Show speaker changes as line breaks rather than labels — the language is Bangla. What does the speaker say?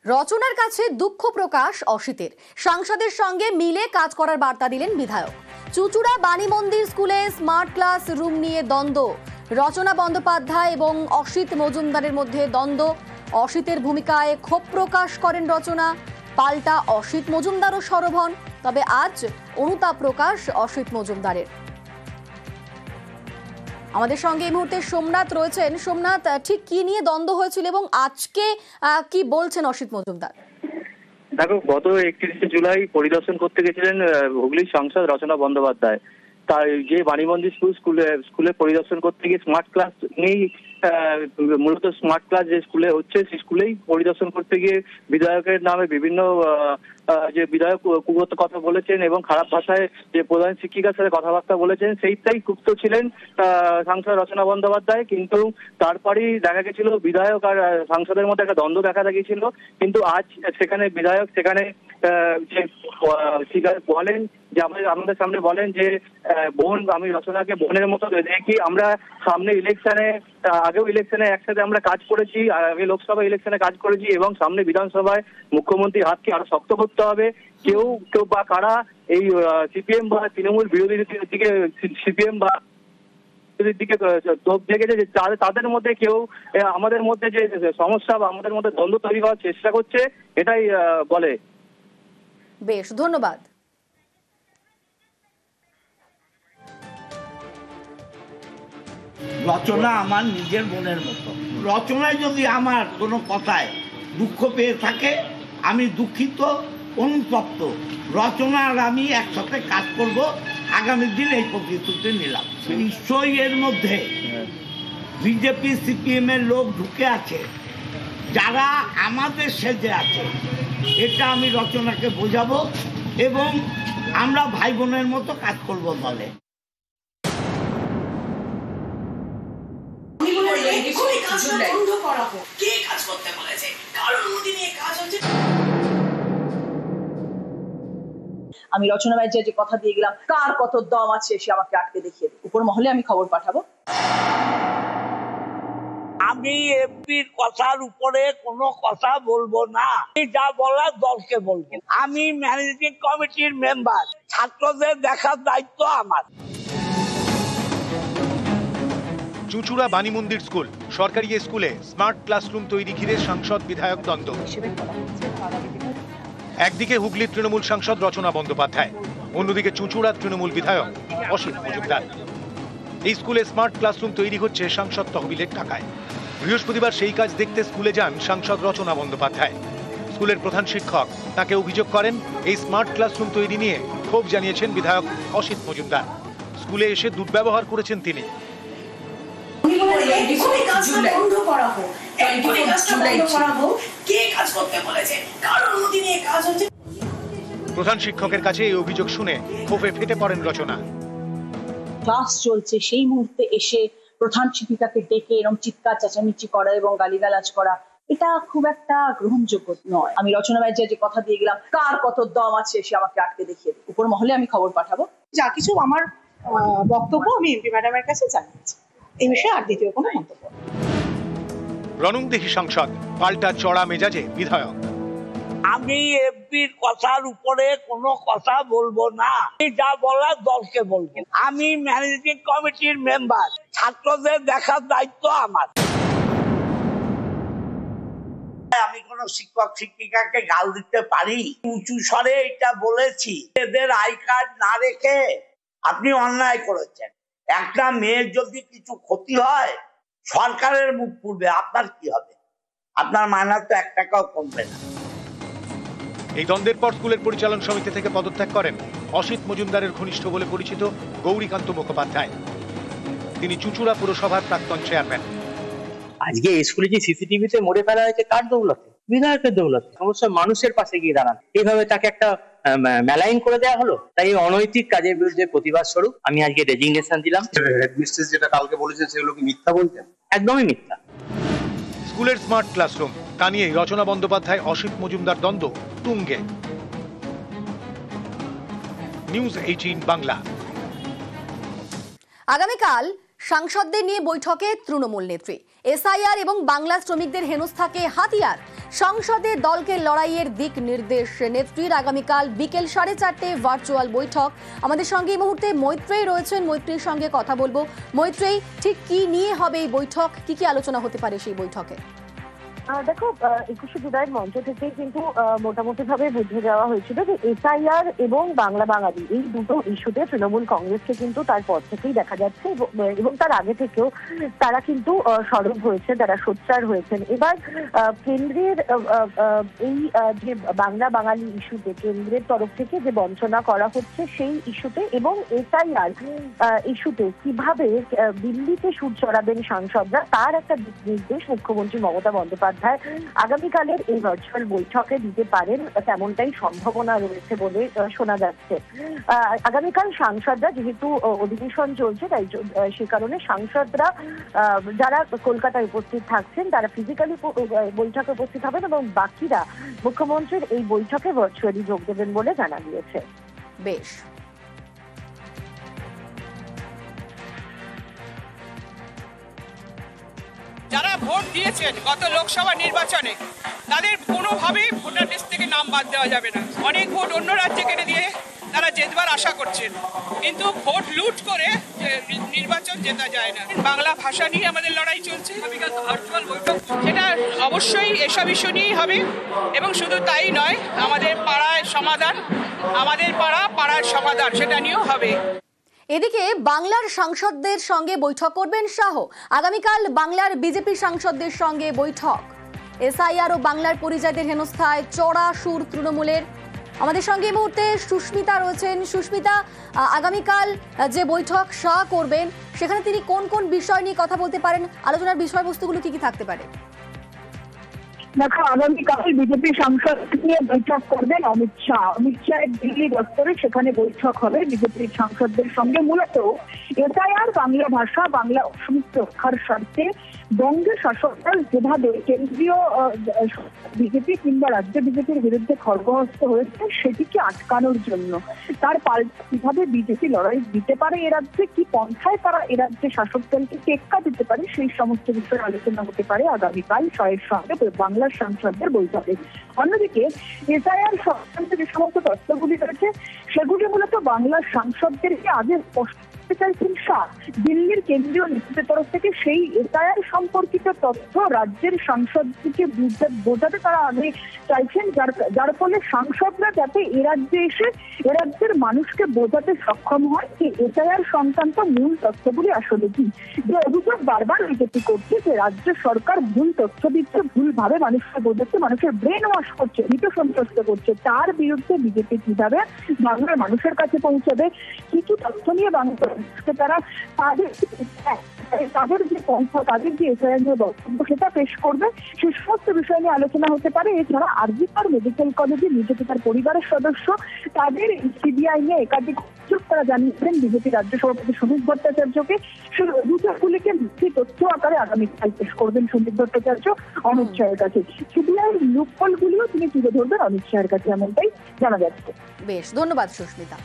রচনার কাছে দুঃখ প্রকাশ অসিতের। সাংসদের সঙ্গে মিলে কাজ করার বার্তা দিলেন বিধায়ক। চুচুড়া বাণী মন্দির স্কুলে স্মার্ট ক্লাস রুম নিয়ে দ্বন্দ্ব। রচনা বন্দ্যোপাধ্যায় এবং অসিত মজুমদারের মধ্যে দ্বন্দ্ব। অসিতের ভূমিকায় ক্ষোভ প্রকাশ করেন রচনা, পাল্টা অসিত মজুমদারও সরব হন। তবে আজ অনুতাপ প্রকাশ অসিত মজুমদারের। আমাদের সঙ্গে এই মুহূর্তে সোমনাথ রয়েছেন। সোমনাথ, ঠিক কি নিয়ে দ্বন্দ্ব হয়েছিল এবং আজকে কি বলছেন অসিত মজুমদার?
দেখো, গত 31শে জুলাই পরিদর্শন করতে গেছিলেন হুগলির সাংসদ রচনা বন্দ্যোপাধ্যায়। তার যে বাণী মন্দির স্কুলে পরিদর্শন করতে গিয়ে স্মার্ট ক্লাস নেই, মূলত স্মার্ট ক্লাস যে স্কুলে হচ্ছে সেই স্কুলেই পরিদর্শন করতে গিয়ে বিধায়কের নামে বিভিন্ন যে বিধায়ক কুগত কথা বলেছেন এবং খারাপ ভাষায় যে প্রধান শিক্ষিকার সাথে কথাবার্তা বলেছেন, সেইটাই ক্ষুব্ধ ছিলেন সাংসদ রচনা বন্দ্যোপাধ্যায়। কিন্তু তারপরেই দেখা গেছিল বিধায়ক আর সাংসদের মধ্যে একটা দ্বন্দ্ব দেখা গেছিল। কিন্তু আজ সেখানে বিধায়ক বলেন যে আমাদের সামনে বলেন যে আমি রচনাকে বোনের মতো দেখি। আমরা সামনে ইলেকশনে, আগেও ইলেকশনে একসাথে আমরা কাজ করেছি, আগে লোকসভা ইলেকশনে কাজ করেছি এবং সামনে বিধানসভায় মুখ্যমন্ত্রীর হাতকে আরো শক্ত করতে হবে। কেউ বা কারা এই সিপিএম বা তৃণমূল বিরোধীদের দিকে, সিপিএম বা দিকে তোপ দেখেছে যে তাদের মধ্যে কেউ আমাদের মধ্যে যে সমস্যা বা আমাদের মধ্যে দ্বন্দ্ব তৈরি করার চেষ্টা করছে, এটাই বলে।
বেশ, ধন্যবাদ।
রচনা আমার নিজের বোনের মতো। রচনায় যদি আমার কোনো কথায় দুঃখ পেয়ে থাকে, আমি দুঃখিত, অনুতপ্ত। রচনা আর আমি একসাথে কাজ করব, আগামী দিন এই প্রতিশ্রুতি নিলাম। নিশ্চয়ই এর মধ্যে বিজেপি সিপিএম এর লোক ঢুকে আছে, যারা আমাদের সেজে আছে। এটা আমি রচনাকে বোঝাবো এবং আমরা ভাই বোনের মতো কাজ করব দলে।
আমি রচনা ব্যানার্জি যে কথা দিয়ে গেলাম, কার কত দম আছে সে আমাকে আটকে দেখিয়ে দেবে। উপর মহলে আমি খবর পাঠাবো।
আমি এমপির কথার উপরে কোনো কথা বলবো না, যা বলার দলকে বলবো। আমি ম্যানেজিং কমিটির মেম্বার, ছাত্রদের দেখার দায়িত্ব আমার।
চুচুড়া বাণী মন্দির স্কুল, সরকারি স্কুলে স্মার্ট ক্লাসরুম তৈরি ঘিরে সাংসদ বিধায়ক দ্বন্দ্ব। একদিকে হুগলির তৃণমূল সাংসদ রচনা বন্দ্যোপাধ্যায়, অন্যদিকে চুচুড়ার তৃণমূল বিধায়ক অসিত মজুমদার। এই স্কুলে স্মার্ট ক্লাসরুম তৈরি হচ্ছে সাংসদ তহবিলের টাকায়। বৃহস্পতিবার সেই কাজ দেখতে স্কুলে যান সাংসদ রচনা বন্দ্যোপাধ্যায়। স্কুলের প্রধান শিক্ষক তাকে অভিযোগ করেন, এই স্মার্ট ক্লাসরুম তৈরি নিয়ে ক্ষোভ জানিয়েছেন বিধায়ক অসিত মজুমদার। স্কুলে এসে দুর্ব্যবহার করেছেন তিনি। প্রধান শিক্ষকের কাছে এই অভিযোগ শুনে ক্ষোভে ফেটে পড়েন রচনা।
ক্লাস চলছে, সেই মুহূর্তে এসে প্রধান শিক্ষিকাকে ডেকে এরকম চিৎকার চেঁচামেচি করা এবং গালিগালাজ করা, এটা খুব একটা গ্রহণযোগ্য নয়। আমি রচনা ব্যানার্জি যে কথা দিয়ে গেলাম, কার কত দম আছে সে আমাকে আটকে দেখিয়ে দেবে। উপর মহলে আমি খবর পাঠাবো।
যা কিছু আমার বক্তব্য আমি এমপি ম্যাডামের কাছে জানিয়েছি। এই বিষয়ে আর দ্বিতীয় কোনো মন্তব্য।
রণংদেহী সাংসদ, পাল্টা চড়া মেজাজে বিধায়ক।
আমি এমপির কথার উপরে কোনো কথা বলবো না, যা বলার দলকে বলবো। আমি ম্যানেজিং কমিটির মেম্বার, ছাত্রদের দেখার দায়িত্ব আমার। আমি কোন শিক্ষক শিক্ষিকাকে গাল দিতে পারি? উঁচু স্বরে এটা বলেছি, এদের আই কার্ড না রেখে আপনি অন্যায় করেছেন। একটা মেয়ের যদি কিছু ক্ষতি হয়, সরকারের মুখ পুড়বে, আপনার কি হবে? আপনার মায়না তো 1 টাকাও কমবে না।
এই দ্বন্দ্বের পর স্কুলের পরিচালন সমিতি থেকে পদত্যাগ করেন অসিত মজুমদারের ঘনিষ্ঠ বলে পরিচিত গৌরীকান্ত মুখোপাধ্যায়। তিনি চুচুড়া পুরসভার প্রাক্তন চেয়ারম্যান।
আজকে স্কুলে যে সিসিটিভিতে মরে ফেলা হয়েছে, কার দৌলতে? বিধায়কের দৌলতে। সমস্ত মানুষের পাশে গিয়ে দাঁড়ান, এইভাবে তাকে একটা মেলাইন করে দেওয়া হলো। তাই অনৈতিক কাজের বিরুদ্ধে প্রতিবাদ স্বরূপ আমি আজকে রেজিগনেশন দিলাম।
হেডমিস্ট্রেস যেটা কালকে বলেছেন সেগুলো কি মিথ্যা বলছেন?
একদমই মিথ্যা।
স্কুলের স্মার্ট ক্লাসরুম, তা নিয়ে রচনা বন্দ্যোপাধ্যায় অসিত মজুমদার দ্বন্দ্ব তুঙ্গে। নিউজ 18 বাংলা।
আগামীকাল সাংসদদের নিয়ে বৈঠকে তৃণমূল নেত্রী। এসআইআর এবং বাংলা শ্রমিকদের হেনস্থাকে হাতিয়ার, সংসদে দলকে লড়াইয়ের দিক নির্দেশ নেত্রীর আগামীকাল বিকেল 4:30 ভার্চুয়াল বৈঠক। আমাদের সঙ্গে এই মুহূর্তে মৈত্রেয়ী রয়েছেন, মৈত্রেয়ীর সঙ্গে কথা বলবো। মৈত্রেয়ী, ঠিক কি নিয়ে হবে এই বৈঠক, কি আলোচনা হতে পারে সেই বৈঠকে?
দেখো, 21শে জুলাইয়ের মঞ্চ থেকে কিন্তু মোটামুটি ভাবে বুঝে যাওয়া হয়েছিল যে এসআইআর এবং বাংলা বাঙালি এই দুটো ইস্যুতে তৃণমূল কংগ্রেসকে কিন্তু তারপর থেকেই দেখা যাচ্ছে এবং তার আগে থেকেও তারা কিন্তু সরব হয়েছে, তারা সোচ্চার হয়েছেন। এবার কেন্দ্রের এই যে বাংলা বাঙালি ইস্যুতে কেন্দ্রের তরফ থেকে যে বঞ্চনা করা হচ্ছে সেই ইস্যুতে এবং এসআইআর ইস্যুতে কিভাবে দিল্লিতে সুর চড়াবেন সাংসদরা তার একটা দিক নির্দেশ মুখ্যমন্ত্রী মমতা বন্দ্যোপাধ্যায় আগামীকালের এই ভার্চুয়াল বৈঠকে দিতে পারেন, তেমনটাই সম্ভাবনা রয়েছে বলে শোনা যাচ্ছে। আগামীকাল সাংসদরা যেহেতু অধিবেশন চলছে তাই সে কারণে সাংসদরা যারা কলকাতায় উপস্থিত থাকছেন তারা ফিজিক্যালি বৈঠকে উপস্থিত হবেন এবং বাকিরা মুখ্যমন্ত্রীর এই বৈঠকে ভার্চুয়ালি যোগ দেবেন বলে জানা গিয়েছে।
বেশ,
যারা ভোট দিয়েছেন গত লোকসভা নির্বাচনে তাদের কোনোভাবেই ভোটার লিস্ট থেকে নাম বাদ দেওয়া যাবে না। অনেক ভোট অন্য রাজ্যে কেটে দিয়ে তারা জেতবার আশা করছেন, কিন্তু ভোট লুট করে নির্বাচন জেতা যায় না। বাংলা ভাষা নিয়ে আমাদের লড়াই চলছে, ভার্চুয়াল বৈঠক সেটা অবশ্যই এসব ইস্যু নিয়েই হবে এবং শুধু তাই নয়, আমাদের পাড়ায় সমাধান, আমাদের পাড়ার সমাধান সেটা নিয়েও হবে।
এদিকে বাংলার সাংসদদের সঙ্গে বৈঠক করবেন শাহ। আগামীকাল বাংলার বিজেপি সাংসদদের সঙ্গে বৈঠক। এসআইআর ও বাংলার পরিযায়ীদের হেনস্থায় চড়া সুর তৃণমূলের। আমাদের সঙ্গে এই মুহূর্তে সুস্মিতা রয়েছেন। সুস্মিতা, আগামীকাল যে বৈঠক শাহ করবেন সেখানে তিনি কোন কোন বিষয় নিয়ে কথা বলতে পারেন, আলোচনার বিষয়বস্তুগুলো কি থাকতে পারে?
দেখো, আগামীকাল বিজেপি সাংসদ নিয়ে বৈঠক করবেন অমিত শাহ। অমিত শাহের দিল্লি দপ্তরে সেখানে বৈঠক হবে বিজেপির সাংসদদের সঙ্গে। মূলত এসআইআর, বাংলা ভাষা, বাংলা অস্মিতা রক্ষার স্বার্থে বঙ্গের শাসকদল যেভাবে কেন্দ্রীয় বিজেপি কিংবা রাজ্য বিজেপির বিরুদ্ধে খড়গহস্ত হয়েছে সেটিকে আটকানোর জন্য তার পাল্টা কিভাবে বিজেপি লড়াই দিতে পারে এ রাজ্যে, কি পন্থায় তারা এ রাজ্যে শাসক দলকে টেক্কা দিতে পারে, সেই সমস্ত বিষয়ে আলোচনা হতে পারে আগামীকাল শাহের সঙ্গে বাংলার সাংসদদের বৈঠকে। অন্যদিকে এসআইআর সংক্রান্ত যে সমস্ত তথ্যগুলি রয়েছে সেগুলি মূলত বাংলার সাংসদদেরকে আগে স্পষ্ট চাইছেন শাহ। দিল্লির কেন্দ্রীয় নেতৃত্বের তরফ থেকে সেই এসআইআর সম্পর্কিত তথ্য রাজ্যের সাংসদকে বোঝাতে তারা আগে চাইছেন, যার ফলে সাংসদরা যাতে এ রাজ্যে এসে এ রাজ্যের মানুষকে বোঝাতে সক্ষম হয় যে এসআইআর সংক্রান্ত মূল তথ্যগুলি আসলে কি। যে অভিযোগ বারবার বিজেপি করছে যে রাজ্য সরকার ভুল তথ্য দিচ্ছে, ভুলভাবে মানুষকে বোঝাচ্ছে, মানুষের ব্রেন ওয়াশ করছে, ভীত সন্ত্রস্ত করছে, তার বিরুদ্ধে বিজেপি কিভাবে বাংলার মানুষের কাছে পৌঁছাবে, কিছু তথ্য নিয়ে বাংলাদেশকে তারা তাদের যে পন্থা, তাদের যে এসআইআর নিয়ে বক্তব্য সেটা পেশ করবে। সে সমস্ত বিষয় নিয়ে আলোচনা হতে পারে। এছাড়া আরজিকর মেডিকেল কলেজে বিজেপি তার পরিবারের সদস্য তাদের সিবিআই নিয়ে একাধিক অভিযোগ তারা জানিয়েছেন বিজেপি রাজ্য সভাপতি সুদীপ ভট্টাচার্যকে। সেই অভিযোগগুলিকে মিথ্যে তথ্য আকারে আগামীকাল পেশ করবেন সুদীপ ভট্টাচার্য অমিত শাহের কাছে। সিবিআই লুপহোলগুলিও তিনি তুলে ধরবেন অমিত শাহের কাছে, এমনটাই জানা যাচ্ছে।
বেশ, ধন্যবাদ সুস্মিতা।